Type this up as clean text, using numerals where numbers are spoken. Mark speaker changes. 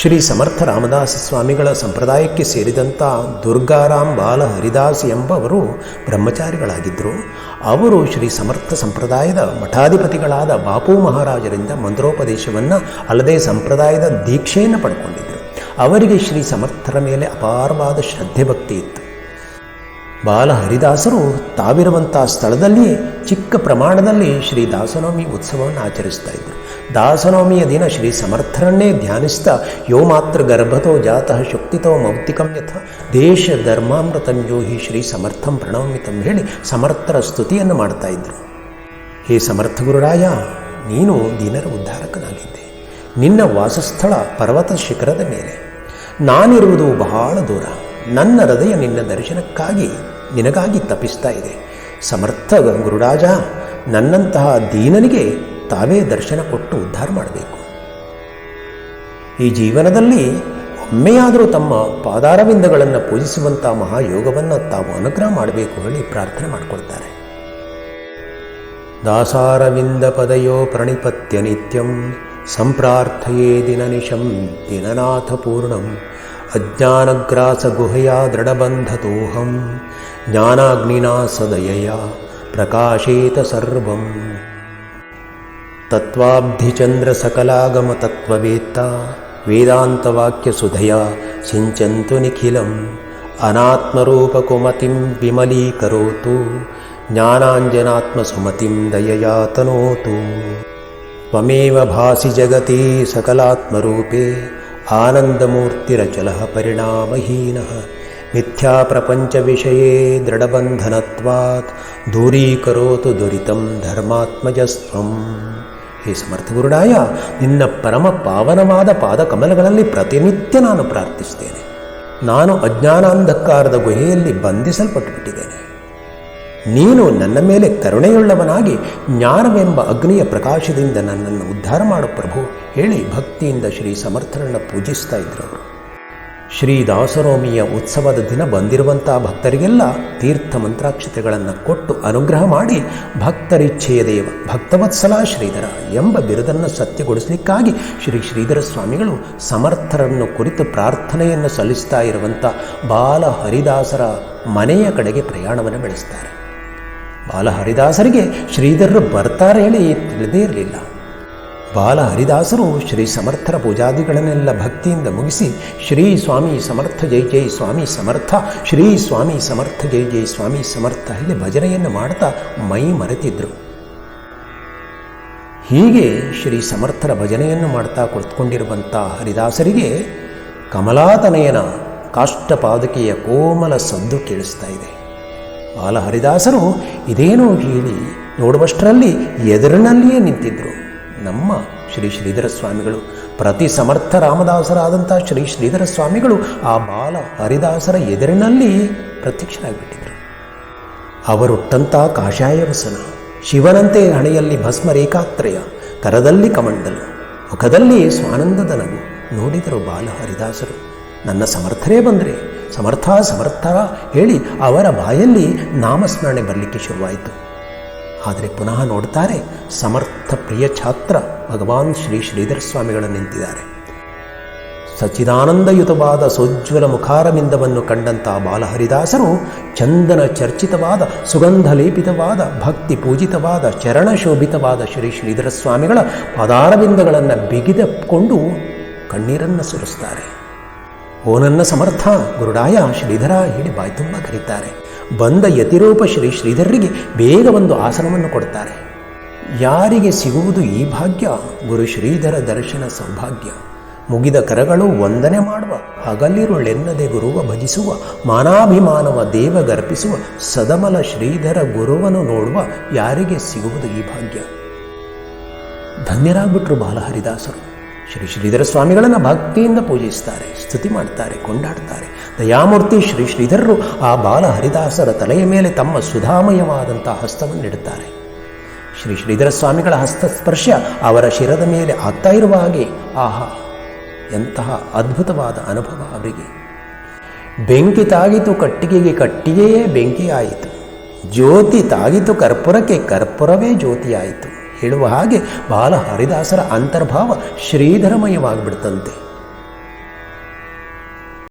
Speaker 1: ಶ್ರೀ ಸಮರ್ಥ ರಾಮದಾಸ ಸ್ವಾಮಿಗಳ ಸಂಪ್ರದಾಯಕ್ಕೆ ಸೇರಿದಂಥ ದುರ್ಗಾರಾಮ್ ಬಾಲ ಹರಿದಾಸ್ ಎಂಬವರು ಬ್ರಹ್ಮಚಾರಿಗಳಾಗಿದ್ದರು. ಅವರು ಶ್ರೀ ಸಮರ್ಥ ಸಂಪ್ರದಾಯದ ಮಠಾಧಿಪತಿಗಳಾದ ಬಾಪು ಮಹಾರಾಜರಿಂದ ಮಂತ್ರೋಪದೇಶವನ್ನು ಅಲ್ಲದೆ ಸಂಪ್ರದಾಯದ ದೀಕ್ಷೆಯನ್ನು ಪಡ್ಕೊಂಡಿದ್ದರು. ಅವರಿಗೆ ಶ್ರೀ ಸಮರ್ಥರ ಮೇಲೆ ಅಪಾರವಾದ ಶ್ರದ್ಧೆ ಭಕ್ತಿ ಇತ್ತು. ಬಾಲ ಹರಿದಾಸರು ತಾವಿರುವಂಥ ಸ್ಥಳದಲ್ಲಿಯೇ ಚಿಕ್ಕ ಪ್ರಮಾಣದಲ್ಲಿ ಶ್ರೀ ದಾಸನವಮಿ ಉತ್ಸವವನ್ನು ಆಚರಿಸ್ತಾ ಇದ್ದರು. ದಾಸನವಮಿಯ ದಿನ ಶ್ರೀ ಸಮರ್ಥರನ್ನೇ ಧ್ಯಾನಿಸ್ತಾ ಯೋ ಮಾತ್ರ ಗರ್ಭತೋ ಜಾತಃ ಶಕ್ತಿತೋ ಮೌಕ್ತಿಕಂ ಯಥ ದೇಶ ಧರ್ಮಾಮೃತಂಜೋಹಿ ಶ್ರೀ ಸಮರ್ಥಂ ಪ್ರಣವಮಿತಂ ಹೇಳಿ ಸಮರ್ಥರ ಸ್ತುತಿಯನ್ನು ಮಾಡ್ತಾ ಇದ್ದರು. ಹೇ ಸಮರ್ಥ ಗುರುರಾಯ, ನೀನು ದೀನರ ಉದ್ಧಾರಕನಾಗಿದ್ದೆ. ನಿನ್ನ ವಾಸಸ್ಥಳ ಪರ್ವತ ಶಿಖರದ ಮೇಲೆ, ನಾನಿರುವುದು ಬಹಳ ದೂರ. ನನ್ನ ಹೃದಯ ನಿನ್ನ ದರ್ಶನಕ್ಕಾಗಿ ನಿನಗಾಗಿ ತಪಿಸ್ತಾ ಇದೆ. ಸಮರ್ಥ ಗುರುರಾಜ, ನನ್ನಂತಹ ದೀನನಿಗೆ ತಾವೇ ದರ್ಶನ ಕೊಟ್ಟು ಉದ್ಧಾರ ಮಾಡಬೇಕು. ಈ ಜೀವನದಲ್ಲಿ ಒಮ್ಮೆಯಾದರೂ ತಮ್ಮ ಪಾದಾರವಿಂದಗಳನ್ನು ಪೂಜಿಸುವಂಥ ಮಹಾಯೋಗವನ್ನು ತಾವು ಅನುಗ್ರಹ ಮಾಡಬೇಕು ಹೇಳಿ ಪ್ರಾರ್ಥನೆ ಮಾಡಿಕೊಳ್ತಾರೆ. ದಾಸಾರವಿಂದ ಪದಯೋ ಪ್ರಣಿಪತ್ಯ ನಿತ್ಯಂ ಸಂಪ್ರಾರ್ಥಯೇ ದಿನನಿಶಂ ದಿನನಾಥ ಪೂರ್ಣಂ ಅಜ್ಞಾನಗ್ರಾಸ ಗುಹೆಯ ದೃಢಬಂಧತೋಹಂ ಜ್ಞಾನಾಗ್ನಿನಾ ಸದಯಯ ಪ್ರಕಾಶೇತ ಸರ್ವಂ ತತ್ವಾಬ್ಧಿಚಂದ್ರ ಸಕಲಾಗಮ ತತ್ವವೇತ್ತ ವೇದಾಂತವಾಕ್ಯ ಸುಧಯ ಸಿಂಚಂತು ನಿಖಿಲಂ ಅನಾತ್ಮರೂಪಕುಮತಿಂ ವಿಮಲೀಕರೋತು ಜ್ಞಾನಾಂಜನಾತ್ಮ ಸುಮತಿಂ ದಯಯಾ ತನೋತು ತ್ವಮೇವ ಭಾಸಿ ಜಗತಿ ಸಕಲಾತ್ಮರೂಪೇ ಆನಂದಮೂರ್ತಿರಚಲಃ ಪರಿಣಾಮಹೀನಃ ಮಿಥ್ಯಾ ಪ್ರಪಂಚ ವಿಷಯೇ ದೃಢಬಂಧನತ್ವಾತ್ ದೂರೀಕರೋತು ದುರಿತಂ ಧರ್ಮಾತ್ಮಜಸ್ತ್ವಂ. ಹೇ ಸಮರ್ಥ ಗುರುಡಾಯ, ನಿನ್ನ ಪರಮ ಪಾವನವಾದ ಪಾದಕಮಲಗಳಲ್ಲಿ ಪ್ರತಿನಿತ್ಯ ನಾನು ಪ್ರಾರ್ಥಿಸ್ತೇನೆ. ನಾನು ಅಜ್ಞಾನಾಂಧಕಾರದ ಗುಹೆಯಲ್ಲಿ ಬಂಧಿಸಲ್ಪಟ್ಟುಬಿಟ್ಟಿದ್ದೇನೆ. ನೀನು ನನ್ನ ಮೇಲೆ ಕರುಣೆಯುಳ್ಳವನಾಗಿ ಜ್ಞಾನವೆಂಬ ಅಗ್ನಿಯ ಪ್ರಕಾಶದಿಂದ ನನ್ನನ್ನು ಉದ್ಧಾರ ಮಾಡು ಪ್ರಭು ಹೇಳಿ ಭಕ್ತಿಯಿಂದ ಶ್ರೀ ಸಮರ್ಥರನ್ನು ಪೂಜಿಸ್ತಾ ಇದ್ರು ಅವರು. ಶ್ರೀ ದಾಸನವಮಿಯ ಉತ್ಸವದ ದಿನ ಬಂದಿರುವಂಥ ಭಕ್ತರಿಗೆಲ್ಲ ತೀರ್ಥ ಮಂತ್ರಾಕ್ಷತೆಗಳನ್ನು ಕೊಟ್ಟು ಅನುಗ್ರಹ ಮಾಡಿ ಭಕ್ತರಿಚ್ಛೆಯ ದೇವ ಭಕ್ತವತ್ಸಲ ಶ್ರೀಧರ ಎಂಬ ಬಿರುದನ್ನು ಸತ್ಯಗೊಳಿಸಲಿಕ್ಕಾಗಿ ಶ್ರೀ ಶ್ರೀಧರ ಸ್ವಾಮಿಗಳು ಸಮರ್ಥರನ್ನು ಕುರಿತು ಪ್ರಾರ್ಥನೆಯನ್ನು ಸಲ್ಲಿಸ್ತಾ ಇರುವಂಥ ಬಾಲ ಹರಿದಾಸರ ಮನೆಯ ಕಡೆಗೆ ಪ್ರಯಾಣವನ್ನು ಬೆಳೆಸ್ತಾರೆ. ಬಾಲ ಹರಿದಾಸರಿಗೆ ಶ್ರೀಧರರು ಬರ್ತಾರೆ ಹೇಳಿ ತಿಳಿದೇ ಇರಲಿಲ್ಲ. ಬಾಲ ಹರಿದಾಸರು ಶ್ರೀ ಸಮರ್ಥರ ಪೂಜಾದಿಗಳನ್ನೆಲ್ಲ ಭಕ್ತಿಯಿಂದ ಮುಗಿಸಿ ಶ್ರೀ ಸ್ವಾಮಿ ಸಮರ್ಥ ಜೈ ಜೈ ಸ್ವಾಮಿ ಸಮರ್ಥ, ಶ್ರೀ ಸ್ವಾಮಿ ಸಮರ್ಥ ಜೈ ಜೈ ಸ್ವಾಮಿ ಸಮರ್ಥ ಹೇಳಿ ಭಜನೆಯನ್ನು ಮಾಡ್ತಾ ಮೈ ಮರೆತಿದ್ರು. ಹೀಗೆ ಶ್ರೀ ಸಮರ್ಥರ ಭಜನೆಯನ್ನು ಮಾಡ್ತಾ ಕುಳಿತುಕೊಂಡಿರುವಂಥ ಹರಿದಾಸರಿಗೆ ಕಮಲಾತನಯನ ಕಾಷ್ಟಪಾದುಕೆಯ ಕೋಮಲ ಸದ್ದು ಕೇಳಿಸ್ತಾ ಇದೆ. ಬಾಲ ಹರಿದಾಸರು ಇದೇನೋ ಹೇಳಿ ನೋಡುವಷ್ಟರಲ್ಲಿ ಎದುರಿನಲ್ಲಿಯೇ ನಿಂತಿದ್ದರು. ನಮ್ಮ ಶ್ರೀ ಶ್ರೀಧರ ಸ್ವಾಮಿಗಳು, ಪ್ರತಿ ಸಮರ್ಥ ರಾಮದಾಸರಾದಂಥ ಶ್ರೀ ಶ್ರೀಧರ ಸ್ವಾಮಿಗಳು ಆ ಬಾಲ ಹರಿದಾಸರ ಎದುರಿನಲ್ಲಿ ಪ್ರತ್ಯಕ್ಷರಾಗಿಬಿಟ್ಟಿದ್ರು. ಅವರೊಟ್ಟಂಥ ಕಾಷಾಯವಸನ, ಶಿವನಂತೆ ಹಣೆಯಲ್ಲಿ ಭಸ್ಮ ರೇಖಾತ್ರಯ, ಕರದಲ್ಲಿ ಕಮಂಡಲು, ಮುಖದಲ್ಲಿ ಸ್ವಾನಂದದ ನಗು ನೋಡಿದರು ಬಾಲ ಹರಿದಾಸರು. ನನ್ನ ಸಮರ್ಥರೇ ಬಂದರೆ ಸಮರ್ಥ ಸಮರ್ಥ ಹೇಳಿ ಅವರ ಬಾಯಲ್ಲಿ ನಾಮಸ್ಮರಣೆ ಬರಲಿಕ್ಕೆ ಶುರುವಾಯಿತು. ಆದರೆ ಪುನಃ ನೋಡ್ತಾರೆ, ಸಮರ್ಥ ಪ್ರಿಯ ಛಾತ್ರ ಭಗವಾನ್ ಶ್ರೀ ಶ್ರೀಧರ ಸ್ವಾಮಿಗಳು ನಿಂತಿದ್ದಾರೆ. ಸಚ್ಚಿದಾನಂದಯುತವಾದ ಸೋಜ್ವಲ ಮುಖಾರವಿಂದವನ್ನು ಕಂಡಂಥ ಬಾಲಹರಿದಾಸರು ಚಂದನ ಚರ್ಚಿತವಾದ ಸುಗಂಧ ಲೇಪಿತವಾದ ಭಕ್ತಿ ಪೂಜಿತವಾದ ಚರಣಶೋಭಿತವಾದ ಶ್ರೀ ಶ್ರೀಧರ ಸ್ವಾಮಿಗಳ ಪಾದಾರವಿಂದಗಳನ್ನು ಬಿಗಿದಕೊಂಡು ಕಣ್ಣೀರನ್ನು ಸುರಿಸ್ತಾರೆ. ಓ ನನ್ನ ಸಮರ್ಥ ಗುರುಡಾಯ ಶ್ರೀಧರ ಹೇಳಿ ಬಾಯಿ ತುಂಬ ಕರೀತಾರೆ. ಬಂದ ಯತಿರೂಪ ಶ್ರೀ ಶ್ರೀಧರರಿಗೆ ಬೇಗ ಒಂದು ಆಸನವನ್ನು ಕೊಡ್ತಾರೆ. ಯಾರಿಗೆ ಸಿಗುವುದು ಈ ಭಾಗ್ಯ? ಗುರು ಶ್ರೀಧರ ದರ್ಶನ ಸೌಭಾಗ್ಯ. ಮುಗಿದ ಕರಗಳು ವಂದನೆ ಮಾಡುವ, ಹಗಲಿರುಳೆನ್ನದೆ ಗುರುವ ಭಜಿಸುವ, ಮಾನಾಭಿಮಾನವ ದೇವಗರ್ಪಿಸುವ ಸದಮಲ ಶ್ರೀಧರ ಗುರುವನ್ನು ನೋಡುವ ಯಾರಿಗೆ ಸಿಗುವುದು ಈ ಭಾಗ್ಯ? ಧನ್ಯರಾಗ್ಬಿಟ್ರು ಬಾಲಹರಿದಾಸರು. ಶ್ರೀ ಶ್ರೀಧರ ಸ್ವಾಮಿಗಳನ್ನು ಭಕ್ತಿಯಿಂದ ಪೂಜಿಸ್ತಾರೆ, ಸ್ತುತಿ ಮಾಡ್ತಾರೆ, ಕೊಂಡಾಡ್ತಾರೆ. ದಯಾಮೂರ್ತಿ ಶ್ರೀ ಶ್ರೀಧರರು ಆ ಬಾಲ ಹರಿದಾಸರ ತಲೆಯ ಮೇಲೆ ತಮ್ಮ ಸುಧಾಮಯವಾದಂಥ ಹಸ್ತವನ್ನಿಡುತ್ತಾರೆ. ಶ್ರೀ ಶ್ರೀಧರ ಸ್ವಾಮಿಗಳ ಹಸ್ತಸ್ಪರ್ಶ ಅವರ ಶಿರದ ಮೇಲೆ ಆಗ್ತಾ ಇರುವ ಹಾಗೆ ಆಹಾ, ಎಂತಹ ಅದ್ಭುತವಾದ ಅನುಭವ ಅವರಿಗೆ. ಬೆಂಕಿ ತಾಗಿತು ಕಟ್ಟಿಗೆಗೆ, ಕಟ್ಟಿಗೆಯೇ ಬೆಂಕಿಯಾಯಿತು. ಜ್ಯೋತಿ ತಾಗಿತು ಕರ್ಪೂರಕ್ಕೆ, ಕರ್ಪೂರವೇ ಜ್ಯೋತಿಯಾಯಿತು ಹೇಳುವ ಹಾಗೆ ಬಾಲ ಹರಿದಾಸರ ಅಂತರ್ಭಾವ ಶ್ರೀಧರಮಯವಾಗಿಬಿಡ್ತಂತೆ.